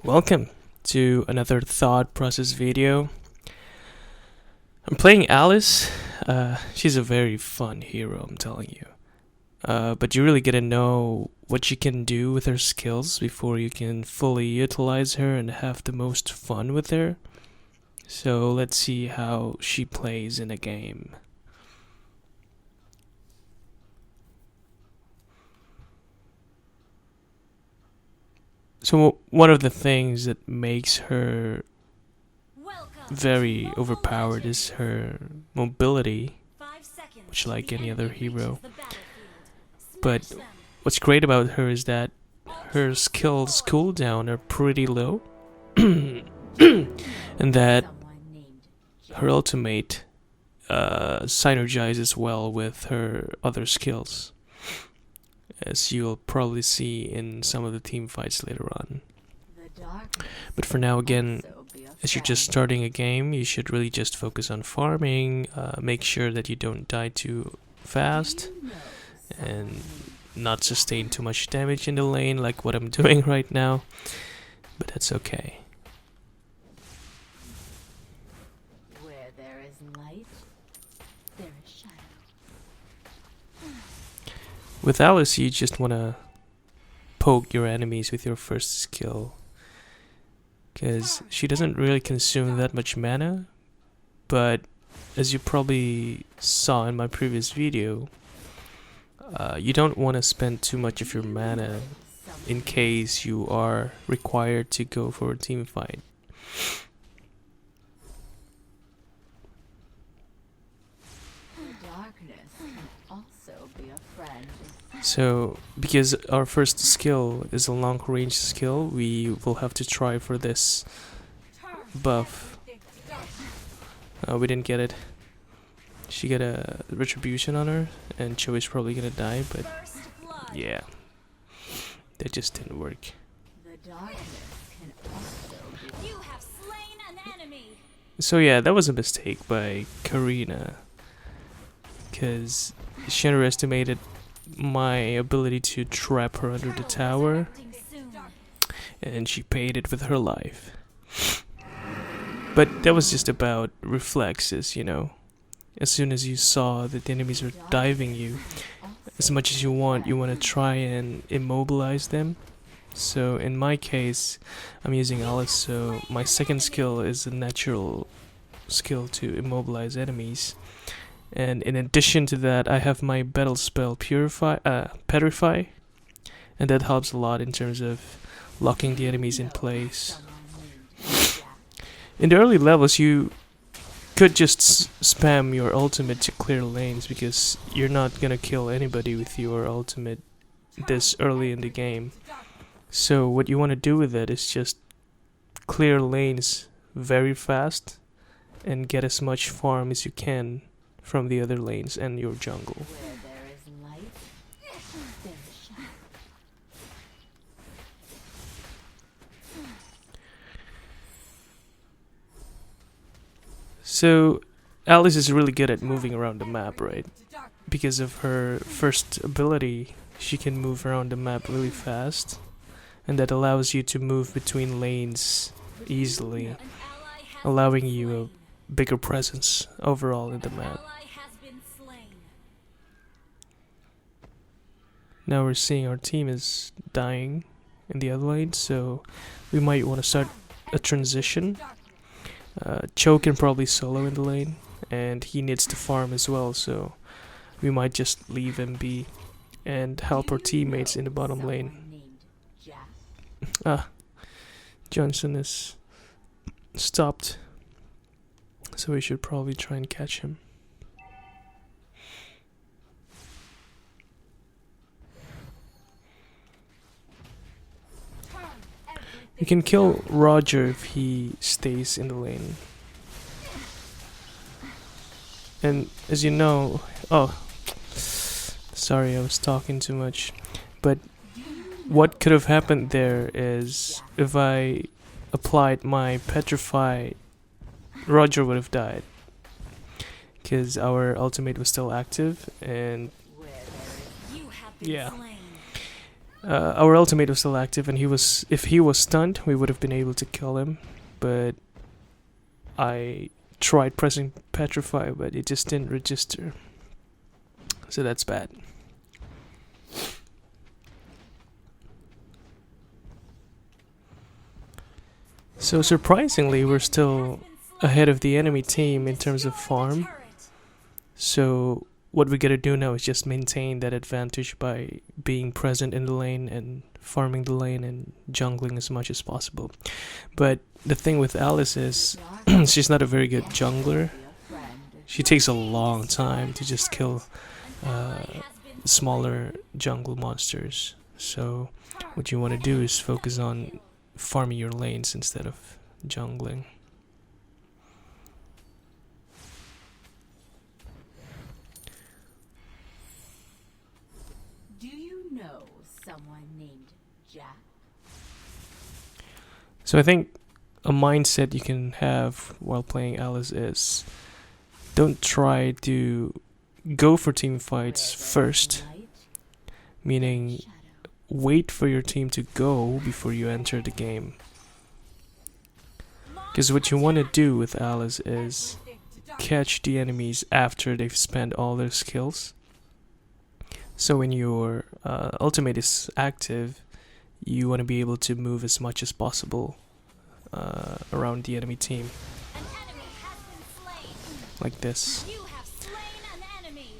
Welcome to another thought process video. I'm playing Alice. She's a very fun hero, I'm telling you. But you really gotta know what you can do with her skills before you can fully utilize her and have the most fun with her. So let's see how she plays in a game. So one of the things that makes her very overpowered is her mobility, which like any other hero. But what's great about her is that her skills cooldown are pretty low, and that her ultimate synergizes well with her other skills, as you'll probably see in some of the team fights later on. But for now, again, as you're just starting a game, you should really just focus on farming, make sure that you don't die too fast, and not sustain too much damage in the lane like what I'm doing right now, but that's okay. Where there is light, there is shadow. With Alice, you just want to poke your enemies with your first skill, because she doesn't really consume that much mana, but as you probably saw in my previous video, you don't want to spend too much of your mana in case you are required to go for a team fight. Darkness can also be a friend. So, because our first skill is a long range skill, we will have to try for this buff. We didn't get it. She got a retribution on her, and Joey's probably gonna die, but yeah, that just didn't work. The darkness can also be You have slain an enemy. So yeah, that was a mistake by Karina, because she underestimated my ability to trap her under the tower, and she paid it with her life. But that was just about reflexes, you know. As soon as you saw that the enemies are diving you, as much as you want to try and immobilize them. So in my case, I'm using Alice, so my second skill is a natural skill to immobilize enemies. And in addition to that, I have my battle spell Petrify, and that helps a lot in terms of locking the enemies in place. In the early levels, you could just spam your ultimate to clear lanes, because you're not gonna kill anybody with your ultimate this early in the game. So what you want to do with it is just clear lanes very fast and get as much farm as you can from the other lanes and your jungle. where there is light, there is shadow. So Alice is really good at moving around the map, right? Because of her first ability, she can move around the map really fast, and that allows you to move between lanes easily, allowing you a bigger presence overall in the map. Now we're seeing our team is dying in the other lane, so we might want to start a transition. Cho can probably solo in the lane, and he needs to farm as well, so we might just leave him be and help our teammates in the bottom lane. Named Jack. Ah, Johnson is stopped, so we should probably try and catch him. You can kill Roger if he stays in the lane. And as you know, sorry, I was talking too much. But what could have happened there is if I applied my Petrify, Roger would have died, because our ultimate was still active, and You have been Yeah. slain. Our ultimate was still active, and if he was stunned, we would have been able to kill him. But I tried pressing Petrify, but it just didn't register. So that's bad. So surprisingly, we're still ahead of the enemy team in terms of farm. So what we gotta do now is just maintain that advantage by being present in the lane and farming the lane and jungling as much as possible. But the thing with Alice is she's not a very good jungler. She takes a long time to just kill smaller jungle monsters. So what you want to do is focus on farming your lanes instead of jungling. Do you know someone named Jack? So I think a mindset you can have while playing Alice is don't try to go for team fights first, meaning wait for your team to go before you enter the game. Because what you want to do with Alice is catch the enemies after they've spent all their skills. So when your ultimate is active, you want to be able to move as much as possible around the enemy team. An enemy has been slain. Like this. You have slain an enemy.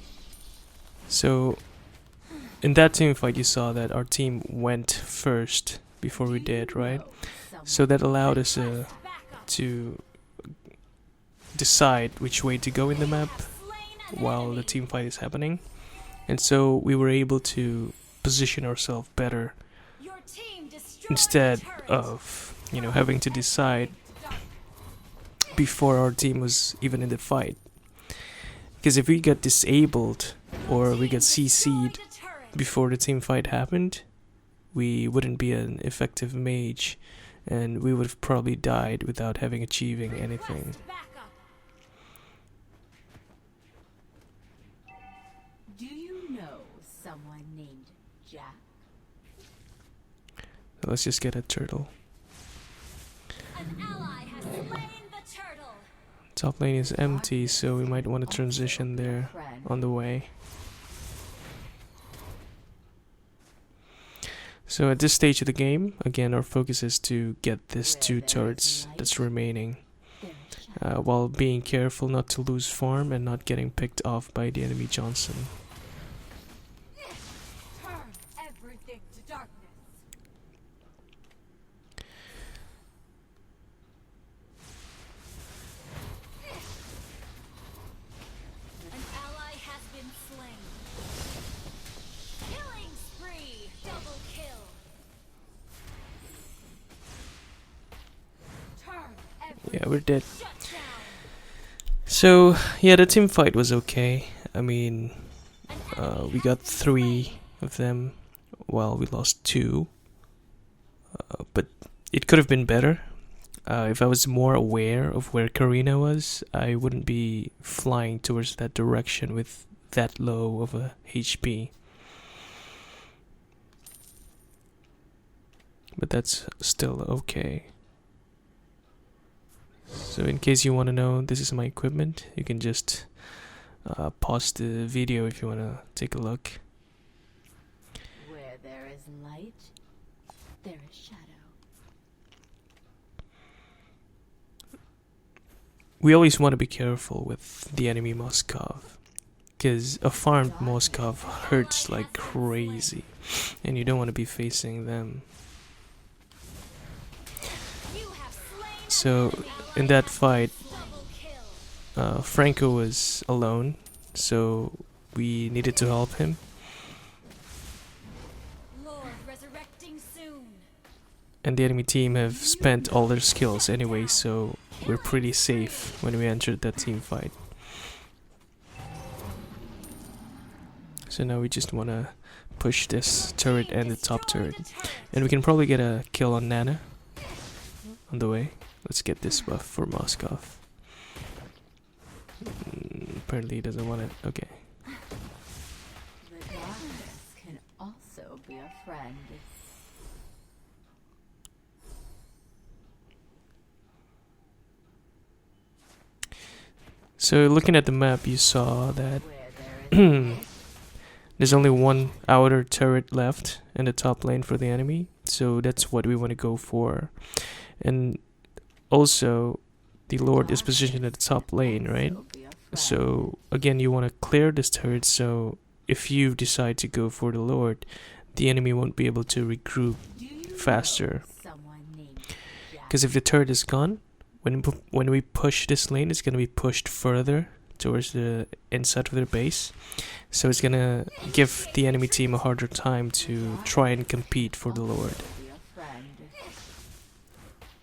So in that team fight you saw that our team went first before we did, right? So that allowed us Back up. to decide which way to go in the map Slain an while the enemy. team fight is happening. And so we were able to position ourselves better Your team destroyed instead the turret. of, having to decide before our team was even in the fight. Because if we got disabled or we got CC'd The turret. before the team fight happened, we wouldn't be an effective mage and we would have probably died without having achieving anything. Request backup. Do you know someone named Jack? So let's just get a turtle. An ally has slain the turtle. Top lane is empty, so we might want to transition there on the way. So at this stage of the game, again, our focus is to get this 2 turrets that's remaining, while being careful not to lose farm and not getting picked off by the enemy Johnson. Turn everything to darkness. An ally has been slain. Killing spree. Double kill. Turn everything. Yeah, we're dead. Shut down. So yeah, the team fight was okay. I mean, An enemy we has got been 3 slain. of them, while we lost 2. But it could have been better. If I was more aware of where Karina was, I wouldn't be flying towards that direction with that low of a HP. But that's still okay. So in case you want to know, this is my equipment. You can just pause the video if you want to take a look. Where there is light, there is shadow. We always want to be careful with the enemy Moskov, because a farmed Moskov hurts like crazy, and you don't want to be facing them. You have slain an So enemy. in that fight, Double kill. Franco was alone, so we needed to help him. Lord resurrecting soon. And the enemy team have spent all their skills anyway, so we're pretty safe when we entered that team fight. So now we just want to push this turret and the top turret. And we can probably get a kill on Nana on the way. Let's get this buff for Moskov. Apparently he doesn't want it. Okay. The darkness can also be a friend. So looking at the map, you saw that Where there is light, there's only one outer turret left in the top lane for the enemy, so that's what we want to go for. And also, the Lord is positioned at the top lane, right? so be a friend. So again, you want to clear this turret, so if you decide to go for the Lord, the enemy won't be able to regroup Do you faster. know someone named Jack? Because if the turret is gone, when we push this lane, it's gonna be pushed further towards the inside of their base. So it's gonna give the enemy team a harder time to try and compete for the Lord. Be a friend.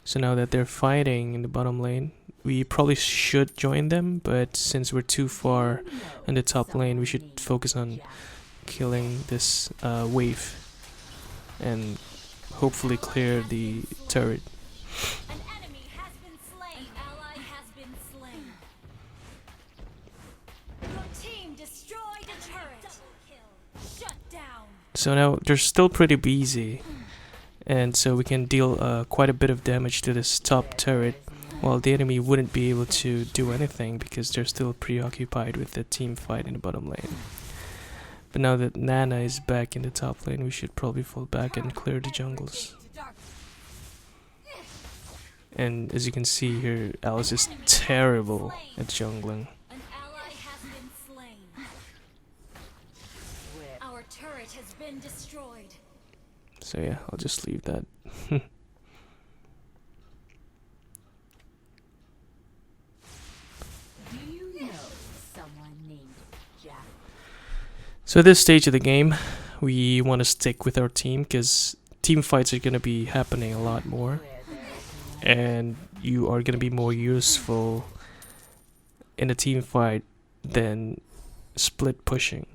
So now that they're fighting in the bottom lane, we probably should join them, but since we're too far Do you know in the top lane, we someone should named focus on Jack? killing this wave and hopefully clear the turret. An enemy has been slain. An ally has been slain. Your team destroyed a turret. Double kill. Shut down. So now they're still pretty busy, and so we can deal quite a bit of damage to this top turret, while the enemy wouldn't be able to do anything because they're still preoccupied with the team fight in the bottom lane. But now that Nana is back in the top lane, we should probably fall back and clear the jungles. And as you can see here, Alice is terrible at jungling. An ally has been slain. Where Our turret has been destroyed. So yeah, I'll just leave that. do you know someone named Jack? So at this stage of the game, we want to stick with our team because team fights are going to be happening a lot more, Where there is light, and you are going to be more useful in a team fight than split pushing.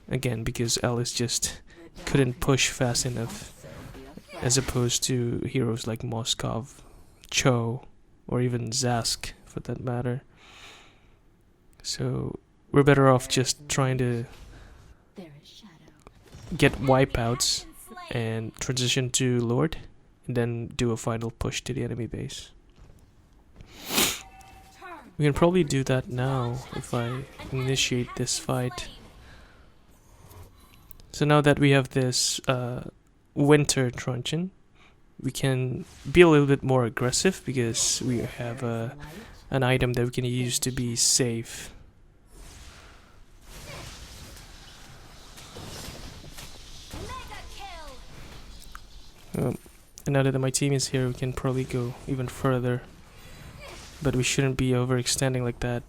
Again, because Alice just the couldn't darkness push fast can enough, also be a friend. as opposed to heroes like Moskov, Cho, or even Zask for that matter. So we're better off just trying to There is shadow. get An enemy wipeouts has been slain. and transition to Lord, and then do a final push to the enemy base. Turn. We can probably do that now if I An enemy initiate has this been fight. slain. So now that we have this winter truncheon, we can be a little bit more aggressive because we have There is light, an item that we can use to be safe. Mega kill. And now that my team is here, we can probably go even further. But we shouldn't be overextending like that.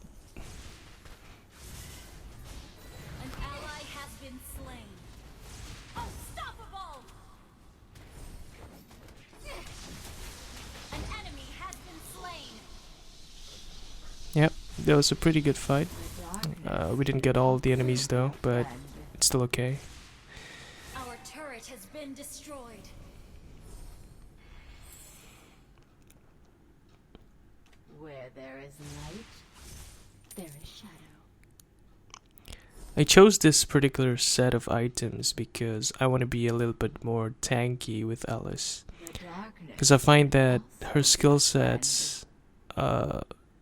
An ally has been slain. Unstoppable. An enemy has been slain. Yep, that was a pretty good fight. the darkness We didn't get all of the enemies though, can be a but friend. it's still okay. Our turret has been destroyed. Where there is light, there is shadow. I chose this particular set of items because I want to be a little bit more tanky with Alice. The darkness Because I find that can her also skill be a friend. sets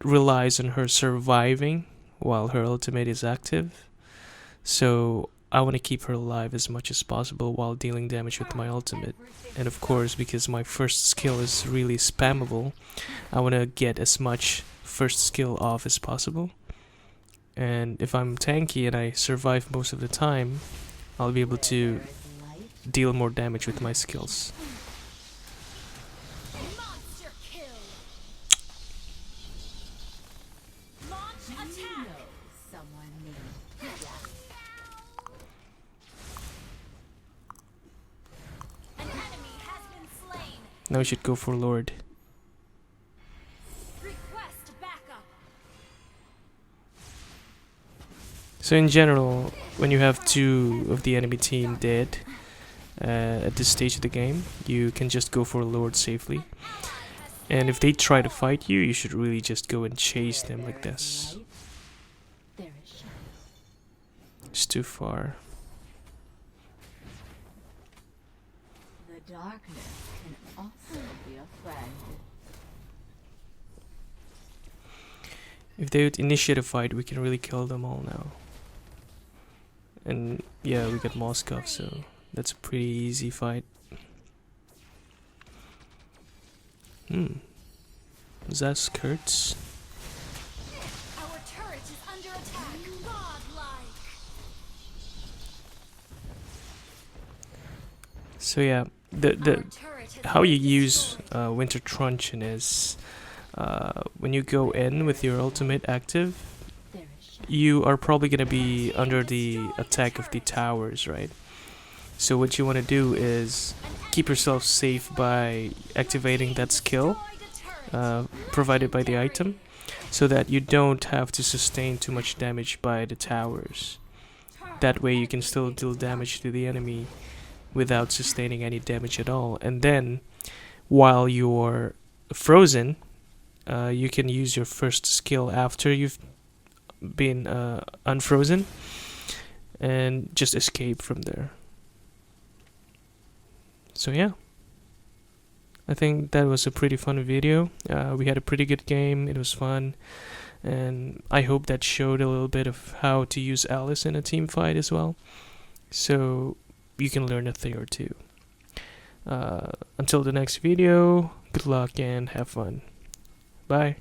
relies on her surviving while her ultimate is active. So I want to keep her alive as much as possible while dealing damage with my ultimate. And of course, because my first skill is really spammable, I want to get as much first skill off as possible. And if I'm tanky and I survive most of the time, I'll be able Where to there is light, deal more damage with my skills. Monster kill. Launch do you attack. know someone named Jack? An enemy has been slain. Now we should go for Lord. Request backup. So in general, when you have two of the enemy team dead at this stage of the game, you can just go for Lord safely. And if they try to fight you, you should really just go and chase them like There is this. light, there is shadow. It's too far. The darkness can also be a friend. If they would initiate a fight, we can really kill them all now. And yeah, we got Moskov, so that's a pretty easy fight. Is that skirts? Our turret is under attack. Godlike. So yeah, Our turret has how you been use destroyed. Winter Truncheon is when you go in with your ultimate active, There is shadow. you are probably gonna be under the attack of the towers, right? So what you want to do is keep yourself safe by activating that skill provided by the item, so that you don't have to sustain too much damage by the towers. That way you can still deal damage to the enemy without sustaining any damage at all. And then while you're frozen, you can use your first skill after you've been unfrozen and just escape from there. So yeah, I think that was a pretty fun video. We had a pretty good game, it was fun, and I hope that showed a little bit of how to use Alice in a team fight as well, so you can learn a thing or two. Until the next video, good luck and have fun. Bye.